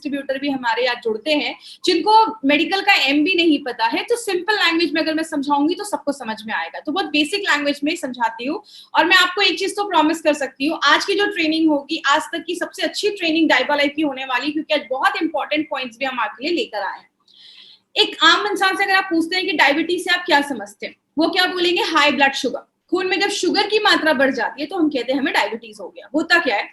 Distributor भी हमारे यहाँ जुड़ते हैं जिनको मेडिकल का एम भी नहीं पता है, तो सिंपल लैंग्वेज में अगर मैं समझाऊंगी तो सबको समझ में आएगा। तो बहुत बेसिक लैंग्वेज में समझाती हूँ। और मैं आपको एक चीज तो प्रॉमिस कर सकती हूँ, आज की जो ट्रेनिंग होगी आज तक की सबसे अच्छी ट्रेनिंग डाइबा लाइफ की होने वाली, क्योंकि आज बहुत इंपॉर्टेंट पॉइंट्स भी हम आपके लिए लेकर आए हैं। एक आम इंसान से अगर आप पूछते हैं कि डायबिटीज से आप क्या समझते हैं, वो क्या बोलेंगे? High blood sugar. खून में जब शुगर की मात्रा बढ़ जाती है तो हम कहते हैं हमें डायबिटीज हो गया। होता क्या है,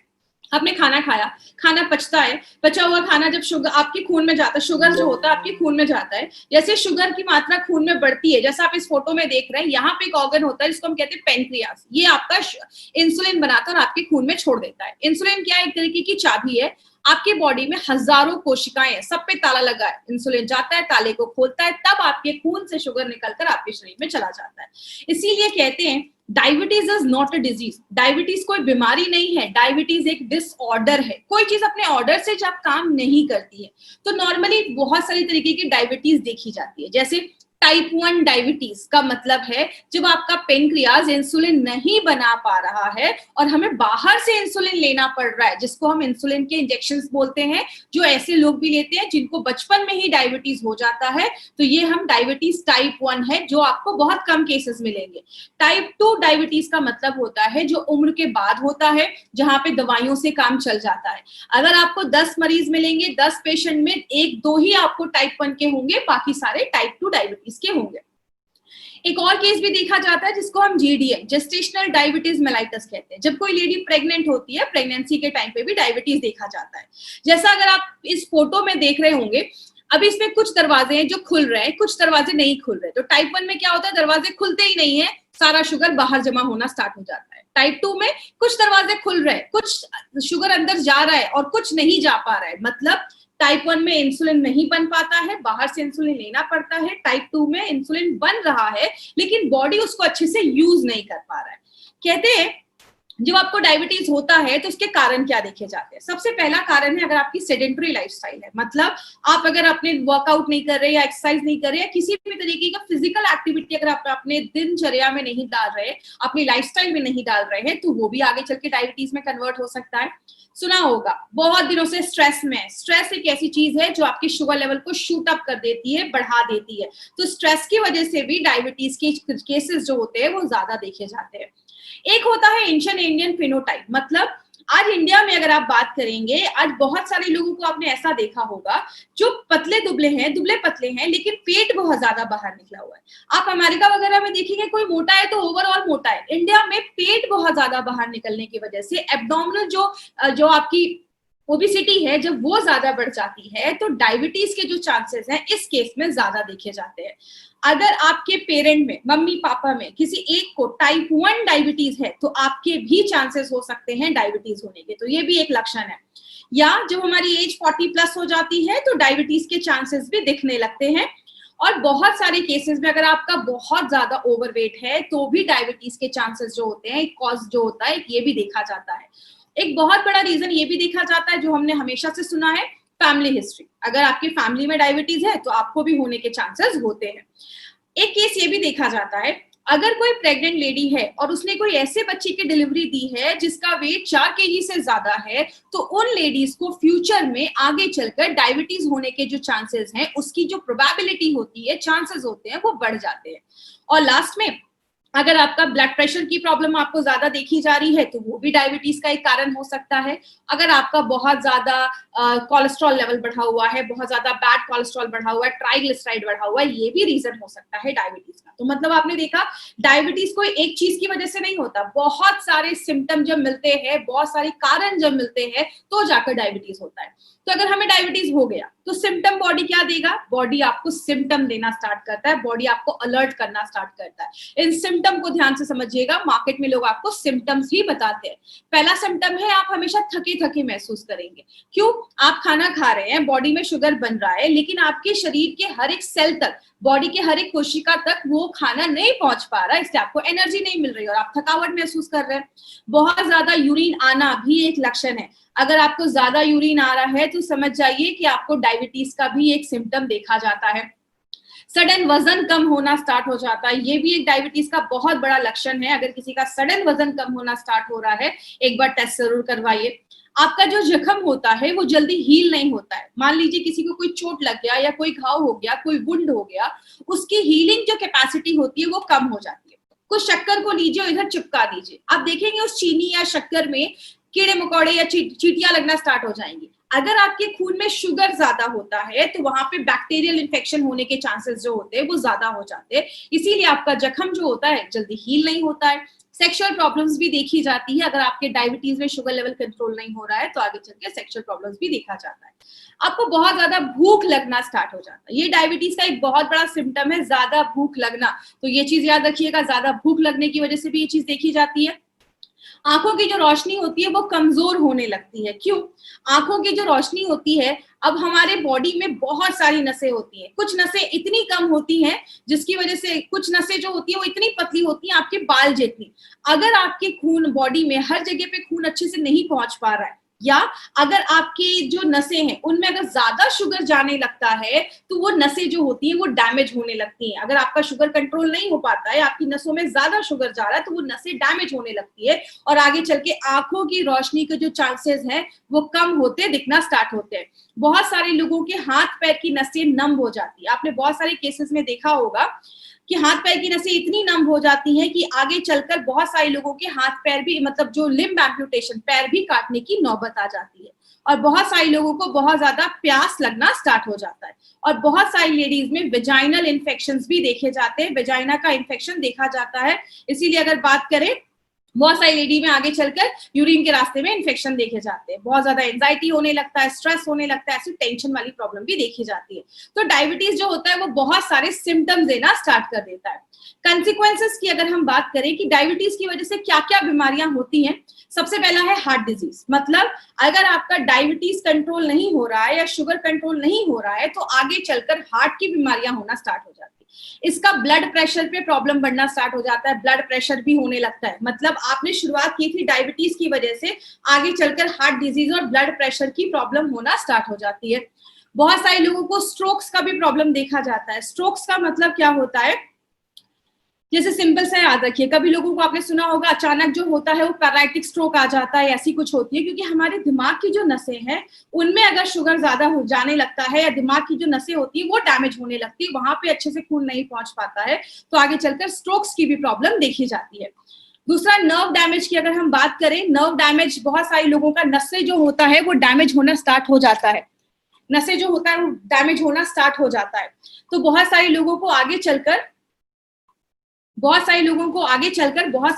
आपने खाना खाया, खाना पचता है, पचा हुआ खाना जब शुगर आपके खून में जाता है, शुगर जो होता है आपके खून में जाता है, जैसे शुगर की मात्रा खून में बढ़ती है, जैसा आप इस फोटो में देख रहे हैं, यहाँ पे एक ऑर्गन होता है जिसको हम कहते हैं पेनक्रियास। ये आपका इंसुलिन बनाकर आपके खून में छोड़ देता है। इंसुलिन क्या है? एक तरीके की चाबी है। आपके बॉडी में हजारों कोशिकाएं हैं, सब पे ताला लगा है। इंसुलिन जाता है, ताले को खोलता है, तब आपके खून से शुगर निकलकर आपके शरीर में चला जाता है। इसीलिए कहते हैं diabetes is not a disease. Diabetes कोई बीमारी नहीं है, डायबिटीज एक डिसऑर्डर है। कोई चीज अपने ऑर्डर से जब काम नहीं करती है तो नॉर्मली बहुत सारी तरीके की डायबिटीज देखी जाती है। जैसे टाइप 1 डायबिटीज का मतलब है जब आपका पेनक्रियाज इंसुलिन नहीं बना पा रहा है और हमें बाहर से इंसुलिन लेना पड़ रहा है, जिसको हम इंसुलिन के इंजेक्शंस बोलते हैं, जो ऐसे लोग भी लेते हैं जिनको बचपन में ही डायबिटीज हो जाता है। तो ये हम डायबिटीज टाइप 1 है, जो आपको बहुत कम केसेस मिलेंगे। टाइप 2 डायबिटीज का मतलब होता है जो उम्र के बाद होता है, जहां पे दवाइयों से काम चल जाता है। अगर आपको 10 मरीज मिलेंगे, 10 पेशेंट में 1-2 ही आपको टाइप 1 के होंगे, बाकी सारे टाइप 2 डायबिटीज के होंगे। एक और केस भी देखा जाता है जिसको हम जीडीएम, जेस्टेशनल डायबिटीज मेलाइटस कहते हैं। जब कोई लेडी प्रेग्नेंट होती है, प्रेगनेंसी के टाइम पे भी डायबिटीज देखा जाता है। जैसा अगर आप इस फोटो में देख रहे होंगे, अभी इसमें कुछ दरवाजे हैं जो खुल रहे हैं, कुछ दरवाजे नहीं खुल रहे। तो टाइप 1 में क्या होता है? दरवाजे खुलते ही नहीं है, सारा शुगर बाहर जमा होना स्टार्ट हो जाता है। टाइप 2 में कुछ दरवाजे खुल रहे हैं, कुछ शुगर अंदर जा रहा है और कुछ नहीं जा पा रहा है। मतलब टाइप 1 में इंसुलिन नहीं बन पाता है, बाहर से इंसुलिन लेना पड़ता है। टाइप 2 में इंसुलिन बन रहा है लेकिन बॉडी उसको अच्छे से यूज नहीं कर पा रहा है। कहते हैं जब आपको डायबिटीज होता है तो उसके कारण क्या देखे जाते हैं? सबसे पहला कारण है अगर आपकी सेडेंटरी लाइफस्टाइल है, मतलब आप अगर अपने वर्कआउट नहीं कर रहे या एक्सरसाइज नहीं कर रहे या किसी भी तरीके का फिजिकल एक्टिविटी अगर आप अपने दिनचर्या में नहीं डाल रहे, अपनी लाइफस्टाइल में नहीं डाल रहे हैं, तो वो भी आगे चल के डायबिटीज में कन्वर्ट हो सकता है। सुना होगा बहुत दिनों से स्ट्रेस में, स्ट्रेस एक ऐसी चीज है जो आपके शुगर लेवल को शूट अप कर देती है, बढ़ा देती है। तो स्ट्रेस की वजह से भी डायबिटीज के केसेस जो होते हैं वो ज्यादा देखे जाते हैं। एक होता है एंशिएंट इंडियन फिनोटाइप, मतलब आज इंडिया में अगर आप बात करेंगे, आज बहुत सारे लोगों को आपने ऐसा देखा होगा जो पतले दुबले हैं, दुबले पतले हैं, लेकिन पेट बहुत ज्यादा बाहर निकला हुआ है। आप अमेरिका वगैरह में देखेंगे कोई मोटा है तो ओवरऑल मोटा है। इंडिया में पेट बहुत ज्यादा बाहर निकलने की वजह से एब्डोमिनल जो आपकी ओबेसिटी है, जब वो ज्यादा बढ़ जाती है तो डायबिटीज के जो चांसेस हैं इस केस में ज्यादा देखे जाते हैं। अगर आपके पेरेंट में, मम्मी पापा में किसी एक को टाइप 1 डायबिटीज है तो आपके भी चांसेस हो सकते हैं डायबिटीज होने के। तो ये भी एक लक्षण है। या जब हमारी एज 40+ हो जाती है तो डायबिटीज के चांसेस भी दिखने लगते हैं। और बहुत सारे केसेस में अगर आपका बहुत ज्यादा ओवरवेट है तो भी डायबिटीज के चांसेस जो होते हैं, कॉज जो होता है, ये भी देखा जाता है। एक बहुत बड़ा रीजन ये भी देखा जाता है जो हमने हमेशा से सुना है, फैमिली हिस्ट्री। अगर आपकी फैमिली में डायबिटीज है तो आपको भी होने के चांसेस होते हैं। एक केस ये भी देखा जाता है, अगर कोई प्रेग्नेंट लेडी है और उसने कोई ऐसे बच्चे की डिलीवरी दी है जिसका वेट 4 kg से ज्यादा है, तो उन लेडीज को फ्यूचर में आगे चलकर डायबिटीज होने के जो चांसेस हैं, उसकी जो प्रोबेबिलिटी होती है, चांसेस होते हैं, वो बढ़ जाते हैं। और लास्ट में अगर आपका ब्लड प्रेशर की प्रॉब्लम आपको ज्यादा देखी जा रही है तो वो भी डायबिटीज का एक कारण हो सकता है। अगर आपका बहुत ज्यादा कोलेस्ट्रॉल लेवल बढ़ा हुआ है, बहुत ज्यादा बैड कोलेस्ट्रॉल बढ़ा हुआ है, ट्राइग्लिसराइड बढ़ा हुआ है, ये भी रीजन हो सकता है डायबिटीज का। तो मतलब आपने देखा डायबिटीज कोई एक चीज की वजह से नहीं होता, बहुत सारे सिम्टम जब मिलते हैं, बहुत सारे कारण जब मिलते हैं तो जाकर डायबिटीज होता है। तो अगर हमें डायबिटीज हो गया तो सिम्टम बॉडी क्या देगा? बॉडी आपको सिम्टम देना स्टार्ट करता है, बॉडी आपको अलर्ट करना स्टार्ट करता है। इन सिम्टम को ध्यान से समझिएगा, मार्केट में लोग आपको सिम्टम्स ही बताते हैं। पहला सिम्टम है आप हमेशा थके थके महसूस करेंगे। क्यों? आप खाना खा रहे हैं, बॉडी में शुगर बन रहा है, लेकिन आपके शरीर के हर एक सेल तक, बॉडी के हर एक कोशिका तक वो खाना नहीं पहुंच पा रहा है, इसलिए आपको एनर्जी नहीं मिल रही और आप थकावट महसूस कर रहे हैं। बहुत ज्यादा यूरिन आना भी एक लक्षण है। अगर आपको ज्यादा यूरिन आ रहा है तो समझ जाइए कि आपको डायबिटीज का भी एक सिम्टम देखा जाता है। सडन वजन कम होना स्टार्ट हो जाता है, ये भी एक डायबिटीज का बहुत बड़ा लक्षण है। अगर किसी का सडन वजन कम होना स्टार्ट हो रहा है, एक बार टेस्ट जरूर करवाइए। आपका जो जख्म होता है वो जल्दी हील नहीं होता है। मान लीजिए किसी को कोई चोट लग गया या कोई घाव हो गया, कोई वुंड हो गया, उसकी हीलिंग जो कैपेसिटी होती है वो कम हो जाती है। कुछ शक्कर को लीजिए और इधर चिपका दीजिए, आप देखेंगे उस चीनी या शक्कर में कीड़े मकोड़े या चींटियां लगना स्टार्ट हो जाएंगी। अगर आपके खून में शुगर ज्यादा होता है तो वहां पे बैक्टीरियल इन्फेक्शन होने के चांसेस जो होते हैं वो ज्यादा हो जाते हैं, इसीलिए आपका जख्म जो होता है जल्दी हील नहीं होता है। सेक्सुअल प्रॉब्लम्स भी देखी जाती है, अगर आपके डायबिटीज में शुगर लेवल कंट्रोल नहीं हो रहा है तो आगे चल के सेक्सुअल प्रॉब्लम्स भी देखा जाता है। आपको बहुत ज्यादा भूख लगना स्टार्ट हो जाता है, ये डायबिटीज का एक बहुत बड़ा सिम्टम है, ज्यादा भूख लगना। तो ये चीज याद रखिएगा, ज्यादा भूख लगने की वजह से भी ये चीज देखी जाती है। आंखों की जो रोशनी होती है वो कमजोर होने लगती है। क्यों? आंखों की जो रोशनी होती है, अब हमारे बॉडी में बहुत सारी नसें होती हैं, कुछ नसें इतनी कम होती हैं जिसकी वजह से कुछ नसें जो होती है वो इतनी पतली होती हैं आपके बाल जितनी। अगर आपके खून बॉडी में हर जगह पे खून अच्छे से नहीं पहुंच पा रहा है, या अगर आपकी जो नसें हैं उनमें अगर ज्यादा शुगर जाने लगता है तो वो नसें जो होती हैं वो डैमेज होने लगती हैं। अगर आपका शुगर कंट्रोल नहीं हो पाता है, आपकी नसों में ज्यादा शुगर जा रहा है तो वो नसें डैमेज होने लगती है और आगे चल के आंखों की रोशनी के जो चांसेस हैं वो कम होते दिखना स्टार्ट होते हैं। बहुत सारे लोगों के हाथ पैर की नसें नम हो जाती है, आपने बहुत सारे केसेस में देखा होगा कि हाथ पैर की नसें इतनी नम हो जाती हैं कि आगे चलकर बहुत सारे लोगों के हाथ पैर भी, मतलब जो लिम्ब एम्पुटेशन, पैर भी काटने की नौबत आ जाती है। और बहुत सारे लोगों को बहुत ज्यादा प्यास लगना स्टार्ट हो जाता है। और बहुत सारी लेडीज में वेजाइनल इन्फेक्शंस भी देखे जाते हैं, वेजाइना का इन्फेक्शन देखा जाता है। इसीलिए अगर बात करें, बहुत सारी लेडी में आगे चलकर यूरिन के रास्ते में इन्फेक्शन देखे जाते हैं, बहुत ज्यादा एंजाइटी होने लगता है, स्ट्रेस होने लगता है, ऐसी टेंशन वाली प्रॉब्लम भी देखी जाती है। तो डायबिटीज जो होता है वो बहुत सारे सिम्टम्स देना स्टार्ट कर देता है। कंसिक्वेंसेस की अगर हम बात करें कि डायबिटीज की वजह से क्या क्या बीमारियां होती हैं, सबसे पहला है हार्ट डिजीज। मतलब अगर आपका डायबिटीज कंट्रोल नहीं हो रहा है या शुगर कंट्रोल नहीं हो रहा है तो आगे चलकर हार्ट की बीमारियां होना स्टार्ट हो जाती है। इसका ब्लड प्रेशर पे प्रॉब्लम बढ़ना स्टार्ट हो जाता है, ब्लड प्रेशर भी होने लगता है। मतलब आपने शुरुआत की थी डायबिटीज की वजह से, आगे चलकर हार्ट डिजीज और ब्लड प्रेशर की प्रॉब्लम होना स्टार्ट हो जाती है। बहुत सारे लोगों को स्ट्रोक्स का भी प्रॉब्लम देखा जाता है। स्ट्रोक्स का मतलब क्या होता है, जैसे सिंपल सा याद रखिए, कभी लोगों को आपने सुना होगा अचानक जो होता है वो पैरालिटिक स्ट्रोक आ जाता है, ऐसी कुछ होती है, क्योंकि हमारे दिमाग की जो नसें हैं उनमें अगर शुगर ज्यादा हो जाने लगता है या दिमाग की जो नसें होती है वो डैमेज होने लगती है, वहां पे अच्छे से खून नहीं पहुंच पाता है, तो आगे चलकर स्ट्रोक्स की भी प्रॉब्लम देखी जाती है। दूसरा, नर्व डैमेज की अगर हम बात करें, नर्व डैमेज बहुत सारे लोगों का नसें जो होता है वो डैमेज होना स्टार्ट हो जाता है, नसें जो होता है वो डैमेज होना स्टार्ट हो जाता है। तो बहुत सारे लोगों को आगे चलकर बहुत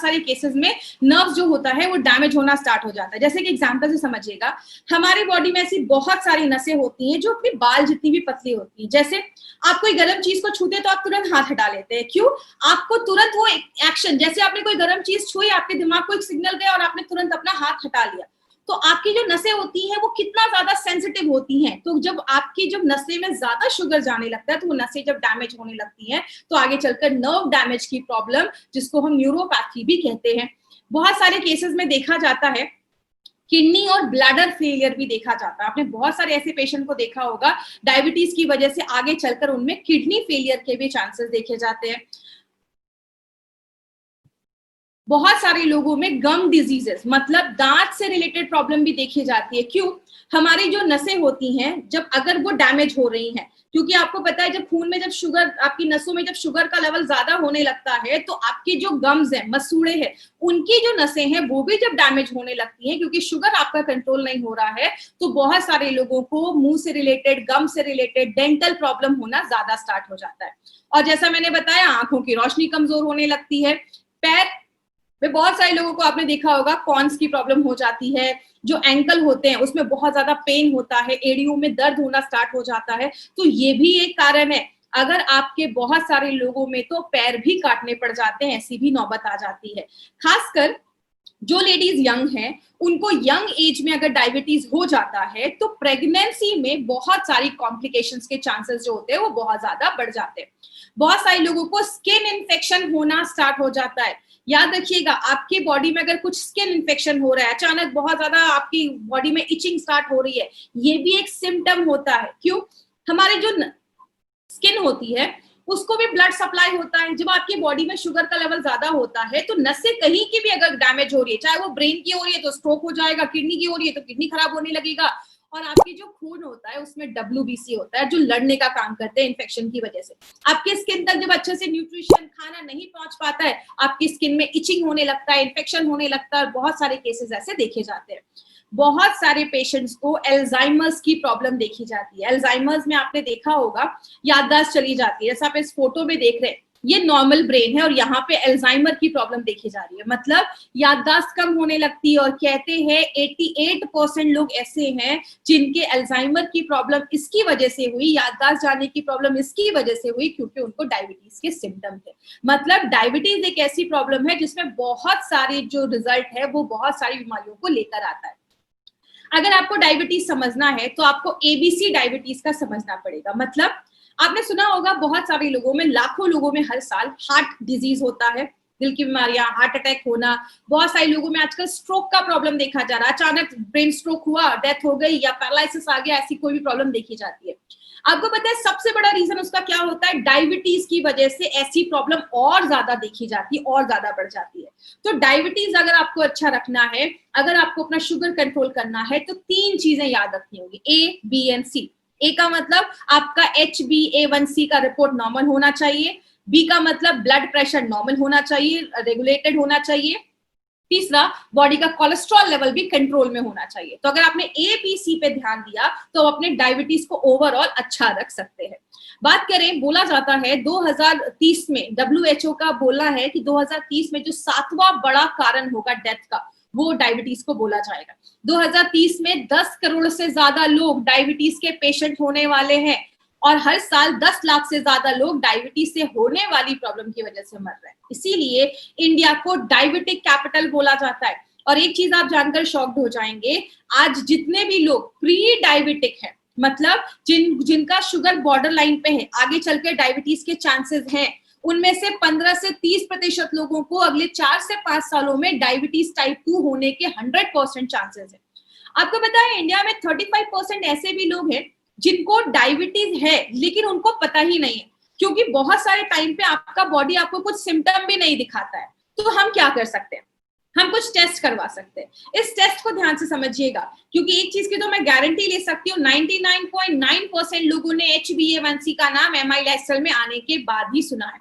सारे केसेस में नर्व्स जो होता है वो डैमेज होना स्टार्ट हो जाता है। जैसे कि एग्जांपल से समझिएगा, हमारी बॉडी में ऐसी बहुत सारी नसें होती हैं जो अपने बाल जितनी भी पतली होती हैं। जैसे आप कोई गर्म चीज को छूते तो आप तुरंत हाथ हटा लेते हैं, क्यों? आपको तुरंत वो एक्शन, जैसे आपने कोई गर्म चीज छुई, आपके दिमाग को एक सिग्नल गया और आपने तुरंत अपना हाथ हटा लिया। तो आपकी जो नसें होती हैं वो कितना ज्यादा सेंसिटिव होती हैं, तो जब आपकी जब नसें में ज्यादा शुगर जाने लगता है तो वो नसें जब डैमेज होने लगती हैं तो आगे चलकर नर्व डैमेज की प्रॉब्लम, जिसको हम न्यूरोपैथी भी कहते हैं, बहुत सारे केसेस में देखा जाता है। किडनी और ब्लैडर फेलियर भी देखा जाता है, आपने बहुत सारे ऐसे पेशेंट को देखा होगा डायबिटीज की वजह से आगे चलकर उनमें किडनी फेलियर के भी चांसेस देखे जाते हैं। बहुत सारे लोगों में गम डिजीजेस, मतलब दांत से रिलेटेड प्रॉब्लम भी देखी जाती है। क्यों? हमारी जो नसें होती हैं जब अगर वो डैमेज हो रही हैं, क्योंकि आपको पता है जब खून में जब शुगर, आपकी नसों में जब शुगर का लेवल ज्यादा होने लगता है तो आपकी जो गम्स है, मसूड़े हैं, उनकी जो नसें हैं वो भी जब डैमेज होने लगती हैं, क्योंकि शुगर आपका कंट्रोल नहीं हो रहा है, तो बहुत सारे लोगों को मुंह से रिलेटेड, गम से रिलेटेड डेंटल प्रॉब्लम होना ज्यादा स्टार्ट हो जाता है। और जैसा मैंने बताया, आंखों की रोशनी कमजोर होने लगती है। पैर में बहुत सारे लोगों को आपने देखा होगा कॉन्स की प्रॉब्लम हो जाती है, जो एंकल होते हैं उसमें बहुत ज्यादा पेन होता है, एड़ियों में दर्द होना स्टार्ट हो जाता है, तो ये भी एक कारण है। अगर आपके बहुत सारे लोगों में तो पैर भी काटने पड़ जाते हैं, ऐसी भी नौबत आ जाती है। खासकर जो लेडीज यंग हैं, उनको यंग एज में अगर डायबिटीज हो जाता है तो प्रेगनेंसी में बहुत सारी कॉम्प्लिकेशंस के चांसेस जो होते हैं वो बहुत ज्यादा बढ़ जाते हैं। बहुत सारे लोगों को स्किन इन्फेक्शन होना स्टार्ट हो जाता है। याद रखिएगा, आपके बॉडी में अगर कुछ स्किन इन्फेक्शन हो रहा है, अचानक बहुत ज्यादा आपकी बॉडी में इचिंग स्टार्ट हो रही है, ये भी एक सिम्टम होता है। क्यों? हमारी जो स्किन होती है उसको भी ब्लड सप्लाई होता है। जब आपकी बॉडी में शुगर का लेवल ज्यादा होता है तो नसें कहीं की भी अगर डैमेज हो रही है, चाहे वो ब्रेन की हो रही है तो स्ट्रोक हो जाएगा, किडनी की हो रही है तो किडनी खराब होने लगेगा, और आपकी जो खून होता है उसमें WBC होता है जो लड़ने का काम करते हैं इन्फेक्शन की वजह से। आपके स्किन तक जब अच्छे से न्यूट्रिशन खाना नहीं पहुंच पाता है, आपकी स्किन में इचिंग होने लगता है, इन्फेक्शन होने लगता है, और बहुत सारे केसेस ऐसे देखे जाते हैं। बहुत सारे पेशेंट्स को एल्जाइमर्स की प्रॉब्लम देखी जाती है। एल्जाइमर्स में आपने देखा होगा याददाश्त चली जाती है, जैसा आप इस फोटो में देख रहे हैं, ये नॉर्मल ब्रेन है और यहाँ पे एल्जाइमर की प्रॉब्लम देखी जा रही है, मतलब याददाश्त कम होने लगती है। और कहते हैं 88% लोग ऐसे हैं जिनके एल्जाइमर की प्रॉब्लम इसकी वजह से हुई, याददाश्त जाने की प्रॉब्लम इसकी वजह से हुई क्योंकि उनको डायबिटीज के सिम्टम थे। मतलब डायबिटीज एक ऐसी प्रॉब्लम है जिसमें बहुत सारे जो रिजल्ट है वो बहुत सारी बीमारियों को लेकर आता है। अगर आपको डायबिटीज समझना है तो आपको ABC डायबिटीज का समझना पड़ेगा। मतलब आपने सुना होगा बहुत सारे लोगों में, लाखों लोगों में हर साल हार्ट डिजीज होता है, दिल की बीमारियां, हार्ट अटैक होना। बहुत सारे लोगों में आजकल स्ट्रोक का प्रॉब्लम देखा जा रहा है, अचानक ब्रेन स्ट्रोक हुआ, डेथ हो गई या पैरालिसिस आ गया, ऐसी कोई भी प्रॉब्लम देखी जाती है। आपको पता है सबसे बड़ा रीजन उसका क्या होता है? डायबिटीज की वजह से ऐसी प्रॉब्लम और ज्यादा देखी जाती है, और ज्यादा बढ़ जाती है। तो डायबिटीज अगर आपको अच्छा रखना है, अगर आपको अपना शुगर कंट्रोल करना है, तो 3 चीजें याद रखनी होगी, A, B एंड C। ए का मतलब आपका HbA1c का रिपोर्ट नॉर्मल होना चाहिए, बी का मतलब ब्लड प्रेशर नॉर्मल होना चाहिए, रेगुलेटेड होना चाहिए, तीसरा बॉडी का कोलेस्ट्रॉल लेवल भी कंट्रोल में होना चाहिए। तो अगर आपने A, B, C पे ध्यान दिया तो अपने डायबिटीज को ओवरऑल अच्छा रख सकते हैं। बात करें, बोला जाता है 2030 में WHO का बोला है कि 2030 में जो 7वां बड़ा कारण होगा डेथ का, वो डायबिटीज को बोला जाएगा। 2030 में 10 करोड़ से ज्यादा लोग डायबिटीज के पेशेंट होने वाले हैं और हर साल 10 लाख से ज्यादा लोग डायबिटीज से होने वाली प्रॉब्लम की वजह से मर रहे हैं। इसीलिए इंडिया को डायबिटिक कैपिटल बोला जाता है। और एक चीज आप जानकर शॉक्ड हो जाएंगे, आज जितने भी लोग प्री डायबिटिक हैं, मतलब जिनका शुगर बॉर्डर लाइन पे है, आगे चल के डायबिटीज के चांसेस हैं, उनमें से 15 से 30% लोगों को अगले 4 से 5 सालों में डायबिटीज टाइप 2 होने के 100% चांसेस है। आपको पता है इंडिया में 35% ऐसे भी लोग हैं जिनको डायबिटीज है लेकिन उनको पता ही नहीं है, क्योंकि बहुत सारे टाइम पे आपका बॉडी आपको कुछ सिम्टम भी नहीं दिखाता है। तो हम क्या कर सकते हैं? हम कुछ टेस्ट करवा सकते हैं। इस टेस्ट को ध्यान से समझिएगा, क्योंकि एक चीज की तो मैं गारंटी ले सकती हूँ, 99.9% लोगों ने HbA1c का नाम MI लाइफस्टाइल में आने के बाद ही सुना है।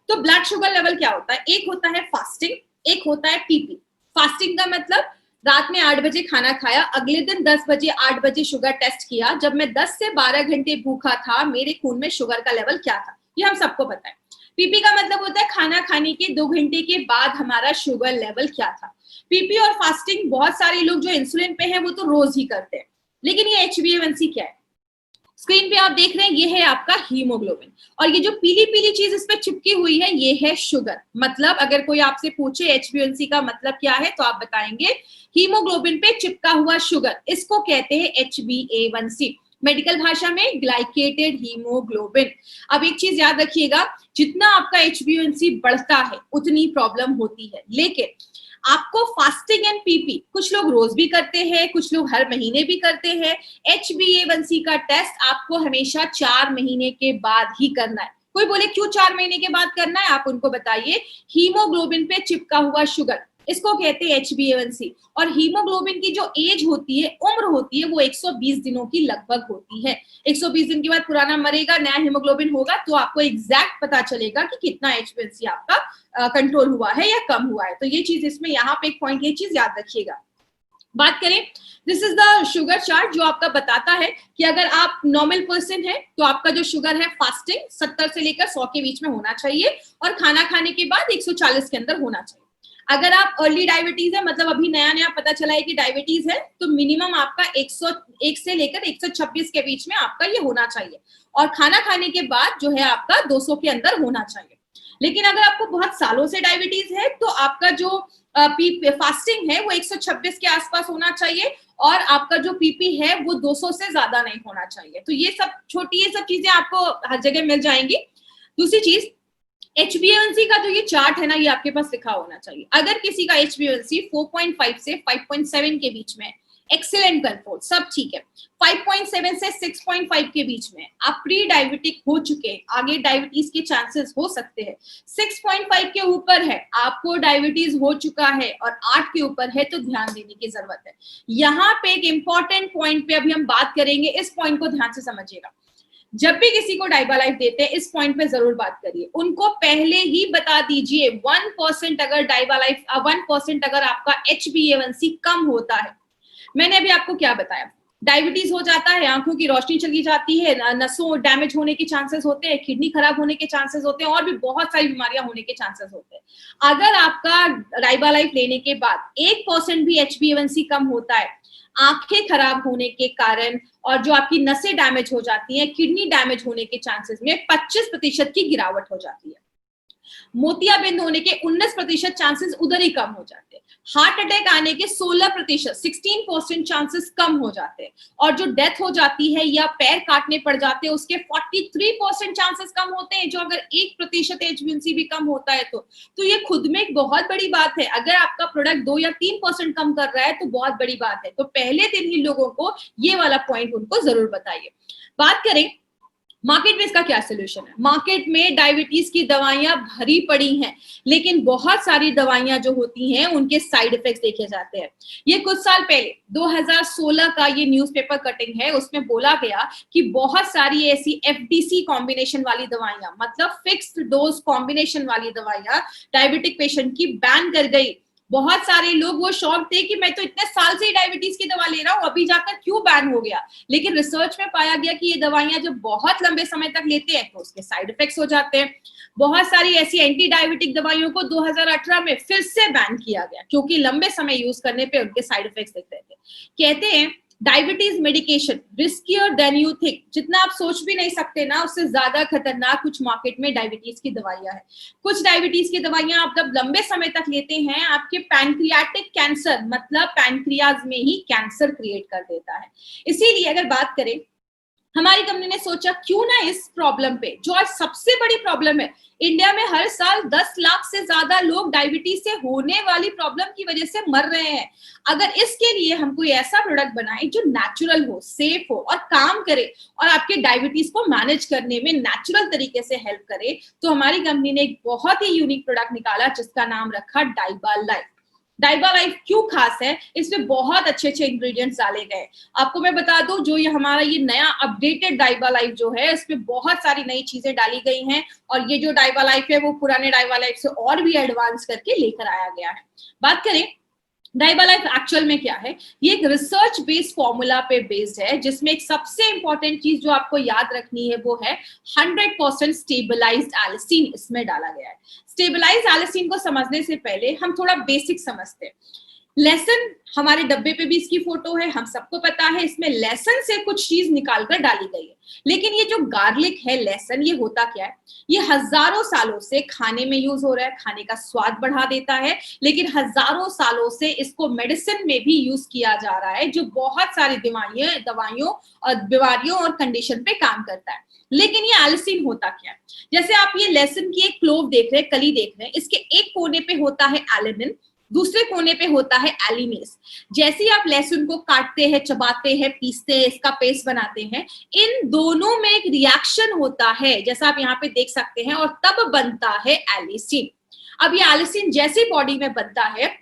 तो ब्लड शुगर लेवल क्या होता है? एक होता है फास्टिंग, एक होता है PP। फास्टिंग का मतलब रात में 8 बजे खाना खाया, अगले दिन 10 बजे 8 बजे शुगर टेस्ट किया, जब मैं 10 से 12 घंटे भूखा था मेरे खून में शुगर का लेवल क्या था, ये हम सबको पता है। PP का मतलब होता है खाना खाने के 2 घंटे के बाद हमारा शुगर लेवल क्या था। PP और फास्टिंग बहुत सारे लोग जो इंसुलिन पे हैं वो तो रोज ही करते हैं, लेकिन ये HbA1c क्या है? स्क्रीन पे आप देख रहे हैं, ये है आपका हीमोग्लोबिन, और ये जो पीली पीली चीज इस पे चिपकी हुई है ये है शुगर। मतलब अगर कोई आपसे पूछे HbA1c का मतलब क्या है तो आप बताएंगे हीमोग्लोबिन पे चिपका हुआ शुगर, इसको कहते हैं HbA1c, मेडिकल भाषा में ग्लाइकेटेड हीमोग्लोबिन। अब एक चीज याद रखिएगा, जितना आपका HbA1c बढ़ता है उतनी प्रॉब्लम होती है, लेकिन आपको फास्टिंग एंड PP कुछ लोग रोज भी करते हैं, कुछ लोग हर महीने भी करते हैं। HbA1c का टेस्ट आपको हमेशा 4 महीने के बाद ही करना है। कोई बोले क्यों 4 महीने के बाद करना है, आप उनको बताइए। हीमोग्लोबिन पे चिपका हुआ शुगर, इसको कहते हैं HbA1c। और हीमोग्लोबिन की जो एज होती है, उम्र होती है, वो 120 दिनों की लगभग होती है। 120 दिन के बाद पुराना मरेगा, नया हीमोग्लोबिन होगा, तो आपको एग्जैक्ट पता चलेगा कि कितना HbA1c आपका कंट्रोल हुआ है या कम हुआ है। तो ये चीज इसमें यहाँ पे एक पॉइंट, ये चीज याद रखिएगा। बात करें, this is the sugar chart जो आपका बताता है कि अगर आप नॉर्मल पर्सन है तो आपका जो शुगर है फास्टिंग 70 से लेकर 100 के बीच में होना चाहिए और खाना खाने के बाद 140 के अंदर होना चाहिए। अगर आप अर्ली डायबिटीज है, मतलब अभी नया नया पता चला है कि डायबिटीज है, तो मिनिमम आपका 101 से लेकर 126 के बीच में आपका ये होना चाहिए, और खाना खाने के बाद जो है आपका 200 के अंदर होना चाहिए। लेकिन अगर आपको बहुत सालों से डायबिटीज है तो आपका जो फास्टिंग है वो 126 के आसपास होना चाहिए और आपका जो PP है वो 200 से ज्यादा नहीं होना चाहिए। तो ये सब छोटी, ये सब चीजें आपको हर जगह मिल जाएंगी। दूसरी चीज, HbA1c का जो ये चार्ट है ना, ये आपके पास लिखा होना चाहिए। अगर किसी का HbA1c 4.5 से 5.7 के बीच में, एक्सीलेंट कंट्रोल, सब ठीक है। 5.7 से 6.5 के बीच में आप प्री डायबिटिक हो चुके हैं, आगे डायबिटीज के चांसेस हो सकते हैं। 6.5 के ऊपर है, आपको डायबिटीज हो चुका है, और 8 के ऊपर है तो ध्यान देने की जरूरत है। यहाँ पे एक इंपॉर्टेंट पॉइंट पे अभी हम बात करेंगे, इस पॉइंट को ध्यान से समझिएगा। जब भी किसी को डाइबालाइफ देते हैं, इस पॉइंट पे जरूर बात करिए, उनको पहले ही बता दीजिए 1% अगर डाइबालाइफ 1% अगर आपका HbA1c कम होता है, मैंने अभी आपको क्या बताया, डायबिटीज हो जाता है, आंखों की रोशनी चली जाती है, नसों डैमेज होने के चांसेस होते हैं, किडनी खराब होने के चांसेस होते हैं, और भी बहुत सारी बीमारियां होने के चांसेस होते हैं। अगर आपका डाइबालाइफ लेने के बाद 1% भी HbA1c कम होता है, आंखें खराब होने के कारण और जो आपकी नसें डैमेज हो जाती हैं, किडनी डैमेज होने के चांसेस में 25% की गिरावट हो जाती है। मोतियाबिंद होने के 19% चांसेस उधर ही कम हो जाते हैं। हार्ट अटैक आने के 16%, 16% चांसेस कम हो जाते हैं, और जो डेथ हो जाती है या पैर काटने पड़ जाते हैं उसके 43% चांसेस कम होते हैं, जो अगर 1% HbA1c भी कम होता है तो ये खुद में एक बहुत बड़ी बात है। अगर आपका प्रोडक्ट 2 या 3% कम कर रहा है तो बहुत बड़ी बात है। तो पहले दिन ही लोगों को ये वाला पॉइंट उनको जरूर बताइए। बात करें मार्केट में इसका क्या सोल्यूशन है। मार्केट में डायबिटीज की दवाइयां भरी पड़ी हैं, लेकिन बहुत सारी दवाइयां जो होती हैं उनके साइड इफेक्ट्स देखे जाते हैं। ये कुछ साल पहले 2016 का ये न्यूज़पेपर कटिंग है, उसमें बोला गया कि बहुत सारी ऐसी FDC कॉम्बिनेशन वाली दवाइयां, मतलब फिक्स्ड डोज कॉम्बिनेशन वाली दवाइयां डायबिटिक पेशेंट की बैन कर गई। बहुत सारे लोग वो शॉक थे कि मैं तो इतने साल से ही डायबिटीज की दवा ले रहा हूँ, अभी जाकर क्यों बैन हो गया। लेकिन रिसर्च में पाया गया कि ये दवाइयां जब बहुत लंबे समय तक लेते हैं तो उसके साइड इफेक्ट्स हो जाते हैं। बहुत सारी ऐसी एंटी डायबिटिक दवाइयों को 2018 में फिर से बैन किया गया, क्योंकि लंबे समय यूज करने पे उनके साइड इफेक्ट्स दिख रहे थे। कहते हैं diabetes medication riskier than you think, जितना आप सोच भी नहीं सकते ना, उससे ज्यादा खतरनाक कुछ मार्केट में डायबिटीज की दवाइयां है। कुछ डायबिटीज की दवाइयां आप जब लंबे समय तक लेते हैं, आपके पैंक्रियाटिक कैंसर, मतलब पैंक्रियाज में ही कैंसर क्रिएट कर देता है। इसीलिए अगर बात करें, हमारी कंपनी ने सोचा क्यों ना इस प्रॉब्लम पे, जो आज सबसे बड़ी प्रॉब्लम है, इंडिया में हर साल 10 लाख से ज्यादा लोग डायबिटीज से होने वाली प्रॉब्लम की वजह से मर रहे हैं। अगर इसके लिए हम कोई ऐसा प्रोडक्ट बनाए जो नेचुरल हो, सेफ हो और काम करे और आपके डायबिटीज को मैनेज करने में नेचुरल तरीके से हेल्प करे, तो हमारी कंपनी ने एक बहुत ही यूनिक प्रोडक्ट निकाला जिसका नाम रखा डाइबालाइफ। डाइबालाइफ क्यों खास है, इसमें बहुत अच्छे अच्छे इंग्रेडिएंट्स डाले गए। आपको मैं बता दूं, जो ये हमारा ये नया अपडेटेड डाइबालाइफ जो है, इसमें बहुत सारी नई चीजें डाली गई हैं, और ये जो डाइबालाइफ है वो पुराने डाइबालाइफ से और भी एडवांस करके लेकर आया गया है। बात करें डाइबालाइफ एक्चुअल में क्या है, ये एक रिसर्च बेस्ड फॉर्मूला पे बेस्ड है, जिसमें एक सबसे इंपॉर्टेंट चीज जो आपको याद रखनी है वो है 100% स्टेबलाइज्ड एलिसिन इसमें डाला गया है। स्टेबलाइज्ड एलिसिन को समझने से पहले हम थोड़ा बेसिक समझते हैं। लहसुन, हमारे डब्बे पे भी इसकी फोटो है, हम सबको पता है इसमें लहसुन से कुछ चीज निकालकर डाली गई है। लेकिन ये जो गार्लिक है, लहसुन, ये होता क्या है, ये हजारों सालों से खाने में यूज हो रहा है, खाने का स्वाद बढ़ा देता है, लेकिन हजारों सालों से इसको मेडिसिन में भी यूज किया जा रहा है, जो बहुत सारी बीमारियों और कंडीशन पे काम करता है। लेकिन ये एलिसिन होता क्या है, जैसे आप ये लहसुन की एक क्लोव देख रहे हैं, कली देख रहे हैं, इसके एक कोने पे होता है एलिनिन, दूसरे कोने पे होता है एलिनेस। जैसे ही आप लहसुन को काटते हैं, चबाते हैं, पीसते हैं, इसका पेस्ट बनाते हैं, इन दोनों में एक रिएक्शन होता है, जैसा आप यहाँ पे देख सकते हैं, और तब बनता है एलिसिन। अब ये एलिसिन जैसे बॉडी में बनता है,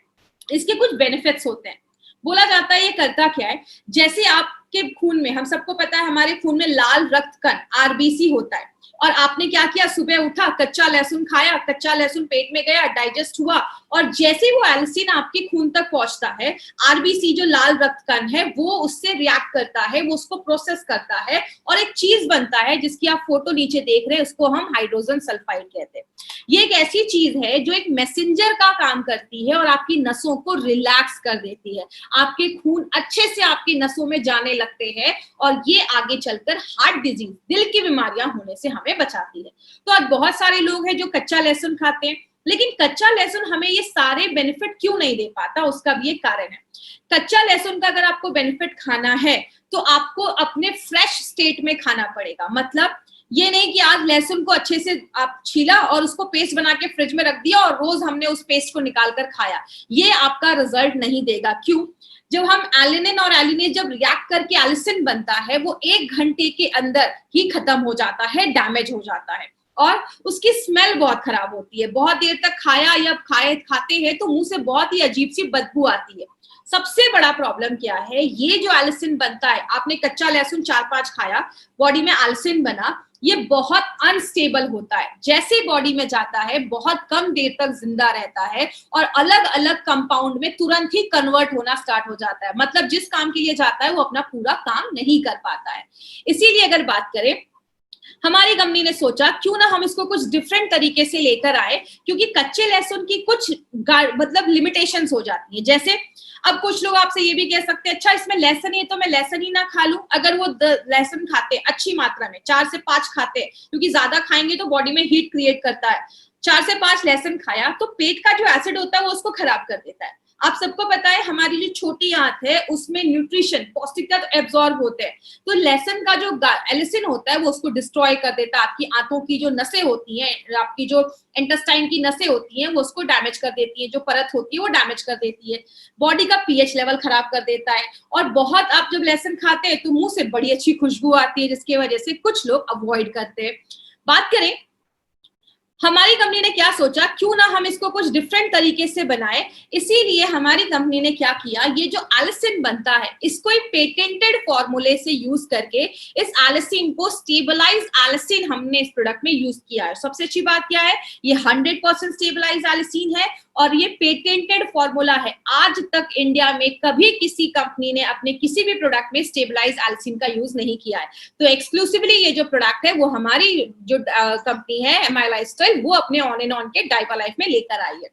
इसके कुछ बेनिफिट्स होते हैं। बोला जाता है ये करता क्या है, जैसे आपके खून में, हम सबको पता है हमारे खून में लाल रक्त कण RBC होता है, और आपने क्या किया, सुबह उठा, कच्चा लहसुन खाया, कच्चा लहसुन पेट में गया, डाइजेस्ट हुआ, और जैसे वो एलिसिन आपके खून तक पहुंचता है, RBC जो लाल रक्त कण है वो उससे रिएक्ट करता है, वो उसको प्रोसेस करता है, और एक चीज बनता है जिसकी आप फोटो नीचे देख रहे हैं, उसको हम हाइड्रोजन सल्फाइड कहते हैं। ये एक ऐसी चीज है जो एक मैसेंजर का काम करती है और आपकी नसों को रिलैक्स कर देती है, आपके खून अच्छे से आपकी नसों में जाने लगते हैं, और ये आगे चलकर हार्ट डिजीज, दिल की बीमारियां होने से हमें बचाती है। तो आज बहुत सारे लोग हैं जो कच्चा लहसुन खाते हैं, लेकिन कच्चा लहसुन हमें ये सारे बेनिफिट क्यों नहीं दे पाता, उसका भी एक कारण है। कच्चा लहसुन का अगर आपको बेनिफिट खाना है तो आपको अपने फ्रेश स्टेट में खाना पड़ेगा। मतलब ये नहीं कि आज लहसुन को अच्छे से आप छीला और उसको पेस्ट बना के फ्रिज में रख दिया और रोज हमने उस पेस्ट को निकाल कर खाया, ये आपका रिजल्ट नहीं देगा। क्यों? जब हम एलिनिन और एलिनेज जब रिएक्ट करके एलिसिन बनता है, वो 1 घंटे के अंदर ही खत्म हो जाता है, डैमेज हो जाता है और उसकी स्मेल बहुत खराब होती है। बहुत देर तक खाया या खाते हैं तो मुंह से बहुत ही अजीब सी बदबू आती है। सबसे बड़ा प्रॉब्लम क्या है, ये जो एलिसिन बनता है, आपने कच्चा लहसुन 4-5 खाया, बॉडी में एलिसिन बना, ये बहुत अनस्टेबल होता है। जैसे बॉडी में जाता है बहुत कम देर तक जिंदा रहता है और अलग अलग कंपाउंड में तुरंत ही कन्वर्ट होना स्टार्ट हो जाता है। मतलब जिस काम के लिए जाता है वो अपना पूरा काम नहीं कर पाता है। इसीलिए अगर बात करें, हमारी कंपनी ने सोचा क्यों ना हम इसको कुछ डिफरेंट तरीके से लेकर आए, क्योंकि कच्चे लहसुन की कुछ मतलब लिमिटेशंस हो जाती है। जैसे अब कुछ लोग आपसे ये भी कह सकते हैं, अच्छा इसमें लहसुन ही है तो मैं लहसुन ही ना खा लूं। अगर वो लहसुन खाते अच्छी मात्रा में 4 से 5 खाते, क्योंकि ज्यादा खाएंगे तो बॉडी में हीट क्रिएट करता है, 4 से 5 लहसुन खाया तो पेट का जो एसिड होता है वो उसको खराब कर देता है। आप सबको पता है हमारी जो छोटी आंत है उसमें न्यूट्रिशन, पौष्टिक तत्व एब्जॉर्ब होते हैं, तो लहसुन का जो एलिसिन होता है वो उसको डिस्ट्रॉय कर देता है। आपकी आंतों की जो नसें होती हैं, आपकी जो इंटेस्टाइन की नसें होती हैं वो उसको डैमेज कर देती है, जो परत होती है वो डैमेज कर देती है, बॉडी का पीएच लेवल खराब कर देता है। और बहुत आप जब लहसुन खाते हैं तो मुंह से बड़ी अच्छी खुशबू आती है, जिसकी वजह से कुछ लोग अवॉइड करते हैं। बात करें हमारी कंपनी ने क्या सोचा, क्यों ना हम इसको कुछ डिफरेंट तरीके से बनाए। इसीलिए हमारी कंपनी ने क्या किया, ये जो एलिसिन बनता है इसको एक पेटेंटेड फॉर्मूले से यूज करके इस एलिसिन को स्टेबलाइज एलिसिन हमने इस प्रोडक्ट में यूज किया है। सबसे अच्छी बात क्या है, ये 100% स्टेबलाइज एलिसिन है और ये पेटेंटेड फॉर्मूला है। आज तक इंडिया में कभी किसी कंपनी ने अपने किसी भी प्रोडक्ट में स्टेबलाइज एलिसिन का यूज नहीं किया है। तो एक्सक्लूसिवली ये जो प्रोडक्ट है वो हमारी जो कंपनी है एमआई लाइफस्टाइल, वो अपने ऑन एंड ऑन के डाइपा लाइफ में लेकर आई है।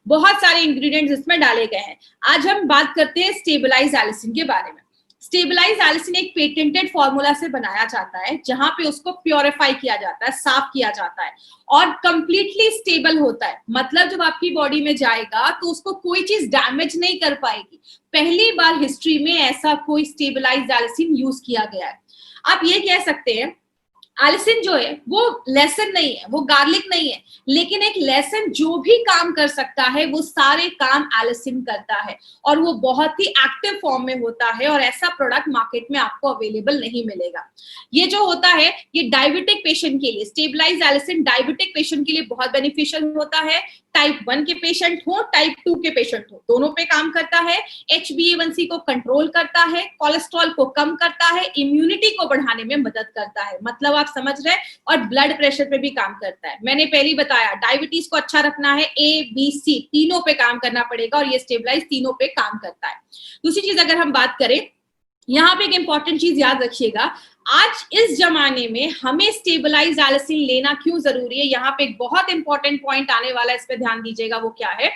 बहुत सारे इंग्रेडिएंट्स इसमें डाले गए हैं। आज हम बात करते हैं स्टेबलाइज एलिसिन के बारे में। स्टेबलाइज एलिसिन एक पेटेंटेड फॉर्मूला से बनाया जाता है, जहां पे उसको प्योरीफाई किया जाता है, साफ किया जाता है और कंप्लीटली स्टेबल होता है। मतलब जब आपकी बॉडी में जाएगा तो उसको कोई चीज डैमेज नहीं कर पाएगी। पहली बार हिस्ट्री में ऐसा कोई स्टेबलाइज एलिसिन यूज किया गया है। आप ये कह सकते हैं एलिसिन जो है वो लहसुन नहीं है, वो गार्लिक नहीं है, लेकिन एक लहसुन जो भी काम कर सकता है वो सारे काम एलिसिन करता है और वो बहुत ही एक्टिव फॉर्म में होता है और ऐसा प्रोडक्ट मार्केट में आपको अवेलेबल नहीं मिलेगा। ये जो होता है ये डायबिटिक पेशेंट के लिए, स्टेबलाइज एलिसिन डायबिटिक पेशेंट के लिए बहुत बेनिफिशियल होता है। टाइप 1 के पेशेंट हो, टाइप 2 के पेशेंट हो, दोनों पे काम करता है। HbA1c को कंट्रोल करता है, कोलेस्ट्रॉल को कम करता है, इम्यूनिटी को बढ़ाने में मदद करता है, मतलब आप समझ रहे हैं, और ब्लड प्रेशर पे भी काम करता है। मैंने पहले ही बताया डायबिटीज को अच्छा रखना है, A, B, C तीनों पे काम करना पड़ेगा और ये स्टेबलाइज तीनों पे काम करता है। दूसरी चीज अगर हम बात करें, यहाँ पे एक इंपॉर्टेंट चीज याद रखिएगा, आज इस जमाने में हमें स्टेबलाइज एलिसिन लेना क्यों जरूरी है। यहाँ पे एक बहुत इंपॉर्टेंट पॉइंट आने वाला है, इस पे ध्यान दीजिएगा। वो क्या है,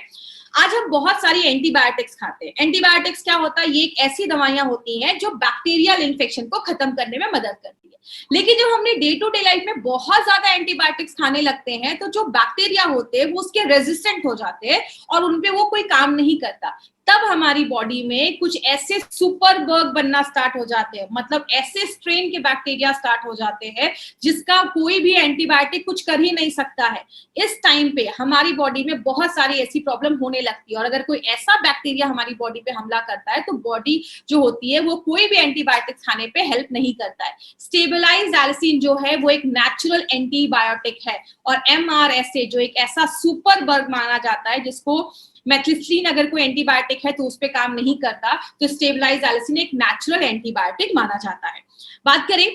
आज हम बहुत सारी एंटीबायोटिक्स खाते हैं। एंटीबायोटिक्स क्या होता है, ये एक ऐसी दवाइयां होती हैं जो बैक्टीरियल इन्फेक्शन को खत्म करने में मदद करती है। लेकिन जब हमने डे टू डे लाइफ में बहुत ज्यादा एंटीबायोटिक्स खाने लगते हैं तो जो बैक्टीरिया होते हैं वो उसके रेजिस्टेंट हो जाते हैं और उनपे वो कोई काम नहीं करता। तब हमारी बॉडी में कुछ ऐसे सुपर बग बनना स्टार्ट हो जाते हैं, मतलब ऐसे स्ट्रेन के बैक्टीरिया स्टार्ट हो जाते हैं जिसका कोई भी एंटीबायोटिक कुछ कर ही नहीं सकता है। इस टाइम पे हमारी बॉडी में बहुत सारी ऐसी प्रॉब्लम होने लगती है और अगर कोई ऐसा बैक्टीरिया हमारी बॉडी पे हमला करता है तो बॉडी जो होती है वो कोई भी एंटीबायोटिक्स खाने पे हेल्प नहीं करता है। स्टेबलाइज एलिसिन जो है वो एक नेचुरल एंटीबायोटिक है और MRSA जो एक ऐसा सुपर बग माना जाता है जिसको मेथिसिलिन अगर कोई एंटीबायोटिक है तो उस पे काम नहीं करता, तो स्टेबलाइज एलिसिन एक नेचुरल एंटीबायोटिक माना जाता है। बात करें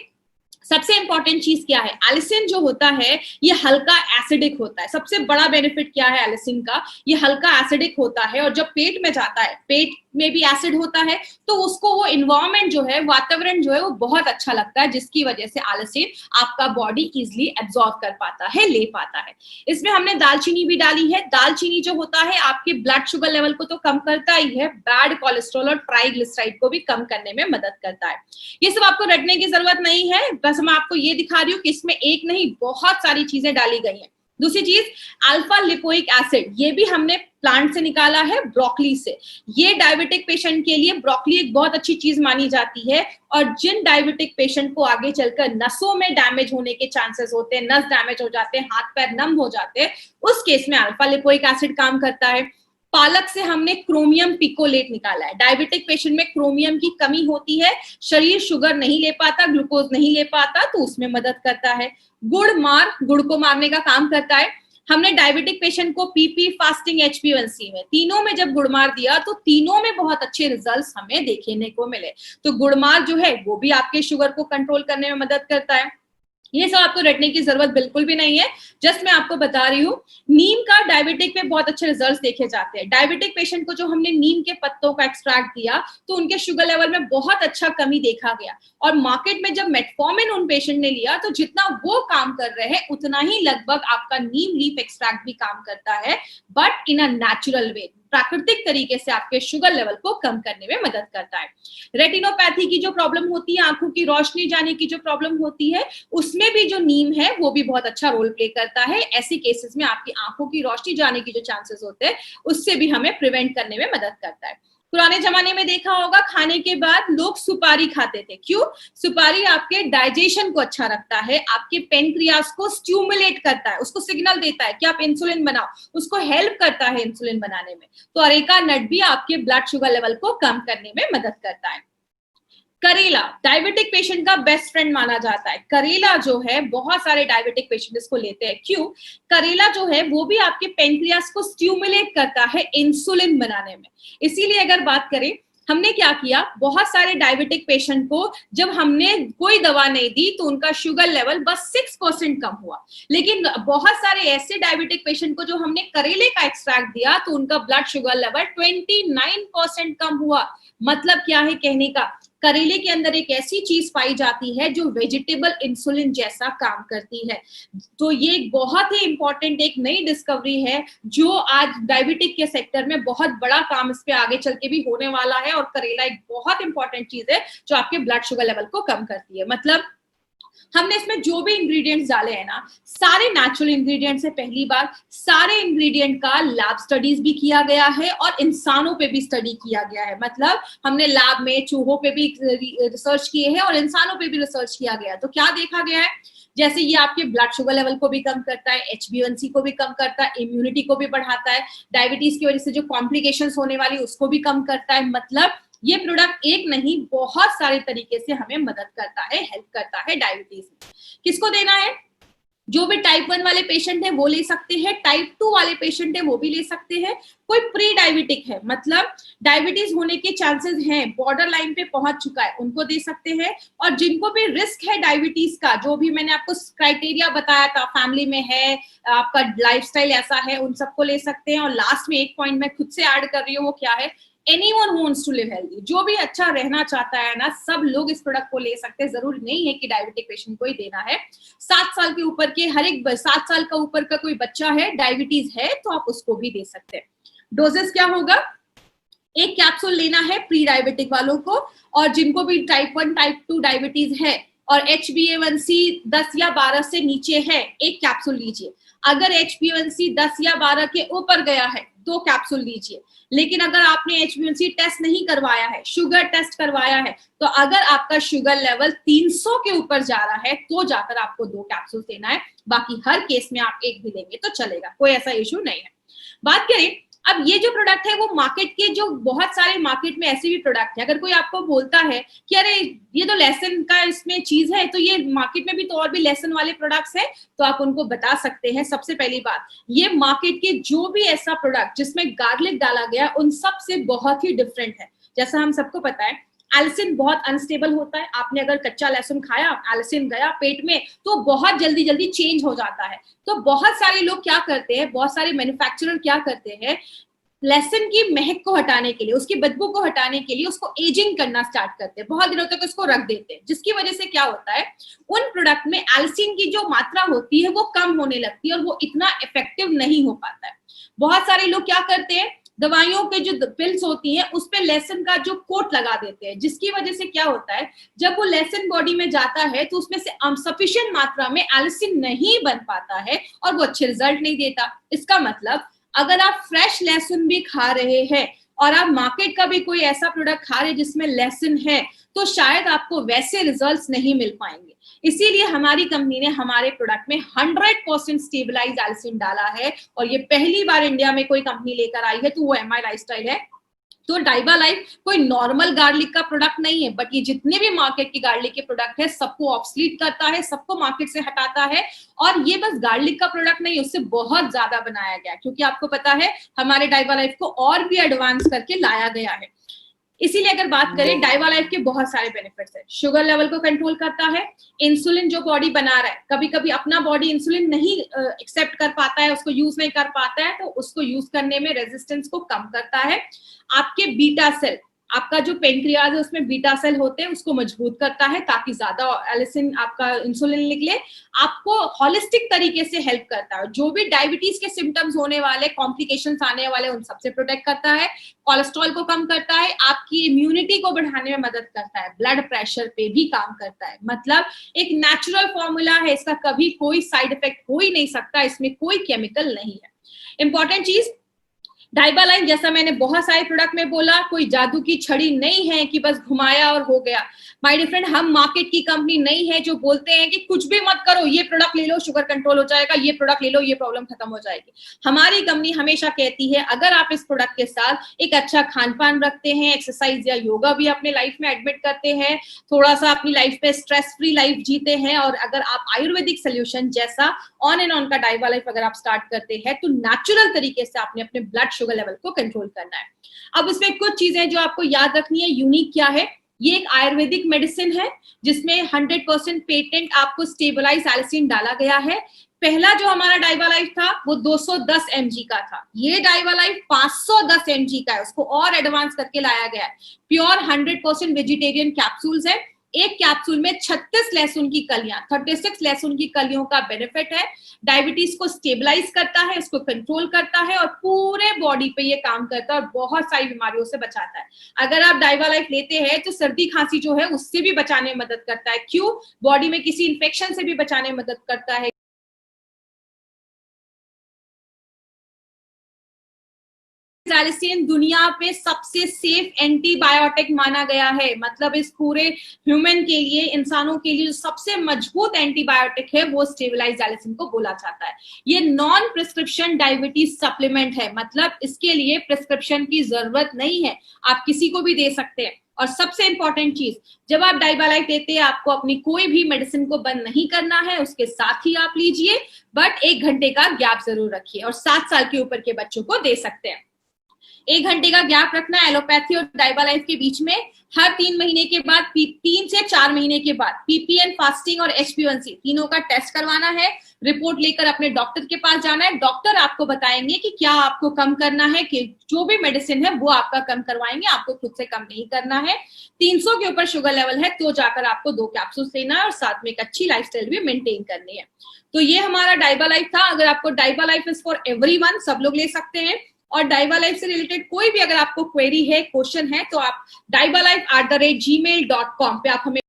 सबसे इंपॉर्टेंट चीज क्या है, एलिसिन जो होता है ये हल्का एसिडिक होता है। सबसे बड़ा बेनिफिट क्या है एलिसिन का, ये हल्का एसिडिक होता है और जब पेट में जाता है, पेट में भी एसिड होता है तो उसको वो इन्वायरमेंट जो है, वातावरण जो है वो बहुत अच्छा लगता है, जिसकी वजह से एलिसिन आपका बॉडी इजिली एब्जॉर्ब कर पाता है, ले पाता है। इसमें हमने दालचीनी भी डाली है। दालचीनी जो होता है आपके ब्लड शुगर लेवल को तो कम करता ही है, बैड कोलेस्ट्रॉल और ट्राइग्लिसराइड को भी कम करने में मदद करता है। ये सब आपको रटने की जरूरत नहीं है, बस मैं आपको ये दिखा रही हूँ कि इसमें एक नहीं बहुत सारी चीजें डाली गई हैं। दूसरी चीज अल्फा लिपोइक एसिड, ये भी हमने प्लांट से निकाला है, ब्रोकली से। ये डायबिटिक पेशेंट के लिए ब्रोकली एक बहुत अच्छी चीज मानी जाती है और जिन डायबिटिक पेशेंट को आगे चलकर नसों में डैमेज होने के चांसेस होते हैं, नस डैमेज हो जाते हैं, हाथ पैर नम हो जाते हैं, उस केस में अल्फा लिपोइक एसिड काम करता है। पालक से हमने क्रोमियम पिकोलेट निकाला है। डायबिटिक पेशेंट में क्रोमियम की कमी होती है, शरीर शुगर नहीं ले पाता, ग्लूकोज नहीं ले पाता, तो उसमें मदद करता है। गुड़ को मारने का काम करता है। हमने डायबिटिक पेशेंट को पीपी, फास्टिंग, HbA1c में, तीनों में जब गुड़मार दिया तो तीनों में बहुत अच्छे रिजल्ट्स हमें देखने को मिले। तो गुड़मार जो है वो भी आपके शुगर को कंट्रोल करने में मदद करता है। ये सब आपको रटने की जरूरत बिल्कुल भी नहीं है, जस्ट मैं आपको बता रही हूँ। नीम का डायबिटिक पे बहुत अच्छे रिजल्ट्स देखे जाते हैं। डायबिटिक पेशेंट को जो हमने नीम के पत्तों का एक्सट्रैक्ट दिया तो उनके शुगर लेवल में बहुत अच्छा कमी देखा गया। और मार्केट में जब मेटफॉर्मिन उन पेशेंट ने लिया तो जितना वो काम कर रहे हैं उतना ही लगभग आपका नीम लीफ एक्सट्रैक्ट भी काम करता है, but in a natural way, प्राकृतिक तरीके से आपके शुगर लेवल को कम करने में मदद करता है। रेटिनोपैथी की जो प्रॉब्लम होती है, आंखों की रोशनी जाने की जो प्रॉब्लम होती है, उसमें भी जो नीम है वो भी बहुत अच्छा रोल प्ले करता है। ऐसे केसेस में आपकी आंखों की रोशनी जाने की जो चांसेस होते हैं उससे भी हमें प्रिवेंट करने में मदद करता है। पुराने जमाने में देखा होगा खाने के बाद लोग सुपारी खाते थे। क्यों? सुपारी आपके डाइजेशन को अच्छा रखता है, आपके पेनक्रियास को स्टिमुलेट करता है, उसको सिग्नल देता है कि आप इंसुलिन बनाओ, उसको हेल्प करता है इंसुलिन बनाने में। तो अरेका नट भी आपके ब्लड शुगर लेवल को कम करने में मदद करता है। करेला डायबिटिक पेशेंट का बेस्ट फ्रेंड माना जाता है। करेला जो है बहुत सारे डायबिटिक पेशेंट इसको लेते हैं। क्यों? करेला जो है वो भी आपके पेनक्रियास को स्टिमुलेट करता है इंसुलिन बनाने में। इसीलिए अगर बात करें, हमने क्या किया, बहुत सारे डायबिटिक पेशेंट को जब हमने कोई दवा नहीं दी तो उनका शुगर लेवल बस 6% कम हुआ। लेकिन बहुत सारे ऐसे डायबिटिक पेशेंट को जो हमने करेले का एक्सट्रैक्ट दिया तो उनका ब्लड शुगर लेवल 29% कम हुआ। मतलब क्या है कहने का, करेले के अंदर एक ऐसी चीज पाई जाती है जो वेजिटेबल इंसुलिन जैसा काम करती है। तो ये एक बहुत ही इंपॉर्टेंट एक नई डिस्कवरी है जो आज डायबिटिक के सेक्टर में बहुत बड़ा काम इस पे आगे चल के भी होने वाला है। और करेला एक बहुत इंपॉर्टेंट चीज है जो आपके ब्लड शुगर लेवल को कम करती है। मतलब हमने इसमें जो भी इंग्रेडिएंट्स डाले हैं ना, सारे नेचुरल इंग्रेडिएंट्स है। पहली बार सारे इंग्रेडिएंट का लैब स्टडीज भी किया गया है और इंसानों पे भी स्टडी किया गया है। मतलब हमने लैब में चूहों पे भी रिसर्च किए हैं और इंसानों पे भी रिसर्च किया गया है। तो क्या देखा गया है, जैसे ये आपके ब्लड शुगर लेवल को भी कम करता है, HbA1c को भी कम करता है, इम्यूनिटी को भी बढ़ाता है, डायबिटीज की वजह से जो कॉम्प्लिकेशंस होने वाली उसको भी कम करता है। मतलब ये प्रोडक्ट एक नहीं बहुत सारे तरीके से हमें मदद करता है, हेल्प करता है डायबिटीज में। किसको देना है? जो भी टाइप 1 वाले पेशेंट है वो ले सकते हैं, टाइप 2 वाले पेशेंट है वो भी ले सकते हैं, कोई प्री डायबिटिक है मतलब डायबिटीज होने के चांसेस हैं, बॉर्डर लाइन पे पहुंच चुका है, उनको दे सकते हैं। और जिनको भी रिस्क है डायबिटीज का, जो भी मैंने आपको क्राइटेरिया बताया था, फैमिली में है, आपका लाइफस्टाइल ऐसा है, उन सबको ले सकते हैं। और लास्ट में एक पॉइंट मैं खुद से ऐड कर रही हूँ, वो क्या है, Anyone who wants to live healthy, जो भी अच्छा रहना चाहता है ना, सब लोग इस प्रोडक्ट को ले सकते हैं। जरूरी नहीं है कि डायबिटिक पेशेंट को ही देना है। 7 साल के ऊपर के हर एक 7 साल का ऊपर का कोई बच्चा है, डायबिटीज है, तो आप उसको भी दे सकते हैं। डोजेस क्या होगा, एक कैप्सूल लेना है प्री डायबिटिक वालों को, और जिनको भी टाइप 1 टाइप 2 डायबिटीज है और HbA1c 10 या 12 से नीचे है, एक कैप्सूल लीजिए। अगर HbA1c 10 या 12 के ऊपर गया है 2 कैप्सूल लीजिए। लेकिन अगर आपने HbA1c टेस्ट नहीं करवाया है, शुगर टेस्ट करवाया है, तो अगर आपका शुगर लेवल 300 के ऊपर जा रहा है तो जाकर आपको 2 कैप्सूल देना है। बाकी हर केस में आप एक भी लेंगे तो चलेगा, कोई ऐसा इश्यू नहीं है। बात करें अब ये जो प्रोडक्ट है वो मार्केट के, जो बहुत सारे मार्केट में ऐसे भी प्रोडक्ट है, अगर कोई आपको बोलता है कि अरे ये तो लेसन का इसमें चीज है, तो ये मार्केट में भी तो और भी लेसन वाले प्रोडक्ट्स हैं, तो आप उनको बता सकते हैं। सबसे पहली बात, ये मार्केट के जो भी ऐसा प्रोडक्ट जिसमें गार्लिक डाला गया उन सब से बहुत ही डिफरेंट है। जैसा हम सबको पता है एल्सिन बहुत अनस्टेबल होता है। आपने अगर कच्चा लहसुन खाया, एल्सिन गया पेट में तो बहुत जल्दी जल्दी चेंज हो जाता है। तो बहुत सारे लोग क्या करते हैं, बहुत सारे मैन्युफैक्चरर क्या करते हैं, लहसुन की महक को हटाने के लिए, उसकी बदबू को हटाने के लिए उसको एजिंग करना स्टार्ट करते हैं, बहुत दिनों तक उसको रख देते हैं, जिसकी वजह से क्या होता है, उन प्रोडक्ट में एल्सिन की जो मात्रा होती है वो कम होने लगती है और वो इतना इफेक्टिव नहीं हो पाता है। बहुत सारे लोग क्या करते हैं, दवाइयों के जो पिल्स होती हैं उस पे लहसुन का जो कोट लगा देते हैं, जिसकी वजह से क्या होता है, जब वो लहसुन बॉडी में जाता है तो उसमें से सफिशिएंट मात्रा में एल्सिन नहीं बन पाता है और वो अच्छे रिजल्ट नहीं देता। इसका मतलब अगर आप फ्रेश लहसुन भी खा रहे हैं और आप मार्केट का भी कोई ऐसा प्रोडक्ट खा रहे जिसमें लेसन है, तो शायद आपको वैसे रिजल्ट्स नहीं मिल पाएंगे। इसीलिए हमारी कंपनी ने हमारे प्रोडक्ट में 100% स्टेबलाइज एल्सिन डाला है, और ये पहली बार इंडिया में कोई कंपनी लेकर आई है, तो वो एमआई लाइफस्टाइल है। तो डाइवा लाइफ कोई नॉर्मल गार्लिक का प्रोडक्ट नहीं है, बट ये जितने भी मार्केट की गार्लिक के प्रोडक्ट है सबको ऑब्सलीट करता है, सबको मार्केट से हटाता है। और ये बस गार्लिक का प्रोडक्ट नहीं, उससे बहुत ज्यादा बनाया गया, क्योंकि आपको पता है हमारे डाइवा लाइफ को और भी एडवांस करके लाया गया है। इसीलिए अगर बात करें, डाइवा लाइफ के बहुत सारे बेनिफिट्स है। शुगर लेवल को कंट्रोल करता है, इंसुलिन जो बॉडी बना रहा है, कभी कभी अपना बॉडी इंसुलिन नहीं एक्सेप्ट कर पाता है, उसको यूज नहीं कर पाता है, तो उसको यूज करने में रेजिस्टेंस को कम करता है। आपके बीटा सेल, आपका जो पेनक्रियाज है उसमें बीटा सेल होते हैं, उसको मजबूत करता है ताकि ज्यादा एलिसिन आपका इंसुलिन निकले। आपको हॉलिस्टिक तरीके से हेल्प करता है, जो भी डायबिटीज के सिम्टम्स होने वाले, कॉम्प्लिकेशंस आने वाले, उन सबसे प्रोटेक्ट करता है। कोलेस्ट्रॉल को कम करता है, आपकी इम्यूनिटी को बढ़ाने में मदद करता है, ब्लड प्रेशर पे भी काम करता है। मतलब एक नेचुरल फॉर्मूला है, इसका कभी कोई साइड इफेक्ट हो ही नहीं सकता, इसमें कोई केमिकल नहीं है। इंपॉर्टेंट चीज, डाइवा लाइफ जैसा मैंने बहुत सारे प्रोडक्ट में बोला, कोई जादू की छड़ी नहीं है कि बस घुमाया और हो गया। माय डियर फ्रेंड, हम मार्केट की कंपनी नहीं है जो बोलते हैं कि कुछ भी मत करो, ये प्रोडक्ट ले लो शुगर कंट्रोल हो जाएगा, ये प्रोडक्ट ले लो ये प्रॉब्लम खत्म हो जाएगी। हमारी कंपनी हमेशा कहती है अगर आप इस प्रोडक्ट के साथ एक अच्छा खान पान रखते हैं, एक्सरसाइज या योगा भी अपने लाइफ में एडमिट करते हैं, थोड़ा सा अपनी लाइफ पे स्ट्रेस फ्री लाइफ जीते हैं, और अगर आप आयुर्वेदिक सोल्यूशन जैसा ऑन एंड ऑन का डाइवा लाइफ अगर आप स्टार्ट करते हैं, तो नेचुरल तरीके से आपने अपने ब्लड शुगर लेवल को कंट्रोल करना है। अब इसमें कुछ चीजें जो आपको याद रखनी है। यूनिक क्या है, ये एक आयुर्वेदिक मेडिसिन है जिसमें 100% पेटेंट आपको स्टेबलाइज एल्सिन डाला गया है। पहला जो हमारा डाइवा लाइफ था वो 210 mg का था, ये डाइवा लाइफ 510 mg का है, उसको और एडवांस करके लाया गया है। प्योर 100% वेजिटेरियन कैप्सूल्स है, एक कैप्सूल में 36 लहसुन की कलियां, 36 लहसुन की कलियों का बेनिफिट है। डायबिटीज को स्टेबलाइज करता है, उसको कंट्रोल करता है, और पूरे बॉडी पे ये काम करता है और बहुत सारी बीमारियों से बचाता है। अगर आप डाइवा लाइफ लेते हैं तो सर्दी खांसी जो है उससे भी बचाने में मदद करता है। क्यों? बॉडी में किसी इंफेक्शन से भी बचाने में मदद करता है। एल्सिन दुनिया पे सबसे सेफ एंटीबायोटिक माना गया है, मतलब इस पूरे ह्यूमन के लिए, इंसानों के लिए जो सबसे मजबूत एंटीबायोटिक है वो स्टेबलाइज एल्सिन को बोला जाता है। ये नॉन प्रिस्क्रिप्शन डायबिटीज सप्लीमेंट है, मतलब इसके लिए प्रिस्क्रिप्शन की जरूरत नहीं है, आप किसी को भी दे सकते हैं। और सबसे इंपॉर्टेंट चीज, जब आप डाइवा लाइफ लेते हैं आपको अपनी कोई भी मेडिसिन को बंद नहीं करना है, उसके साथ ही आप लीजिए, बट 1 घंटे का गैप जरूर रखिए, और 7 साल के ऊपर के बच्चों को दे सकते हैं। 1 घंटे का गैप रखना है एलोपैथी और डाइवा लाइफ के बीच में। हर 3 महीने के बाद, 3 से 4 महीने के बाद पीपीएन फास्टिंग और HbA1c तीनों का टेस्ट करवाना है। रिपोर्ट लेकर अपने डॉक्टर के पास जाना है, डॉक्टर आपको बताएंगे कि क्या आपको कम करना है, कि जो भी मेडिसिन है वो आपका कम करवाएंगे, आपको खुद से कम नहीं करना है। 300 के ऊपर शुगर लेवल है तो जाकर आपको 2 कैप्सूल लेना है, और साथ में एक अच्छी लाइफस्टाइल भी मेंटेन करनी है। तो ये हमारा डाइवा लाइफ था। अगर आपको डाइवा लाइफ इज फॉर एवरीवन, सब लोग ले सकते हैं। और डाइवा लाइफ से रिलेटेड कोई भी अगर आपको क्वेरी है, क्वेश्चन है, तो आप daiwalife@gmail.com पे आप हमें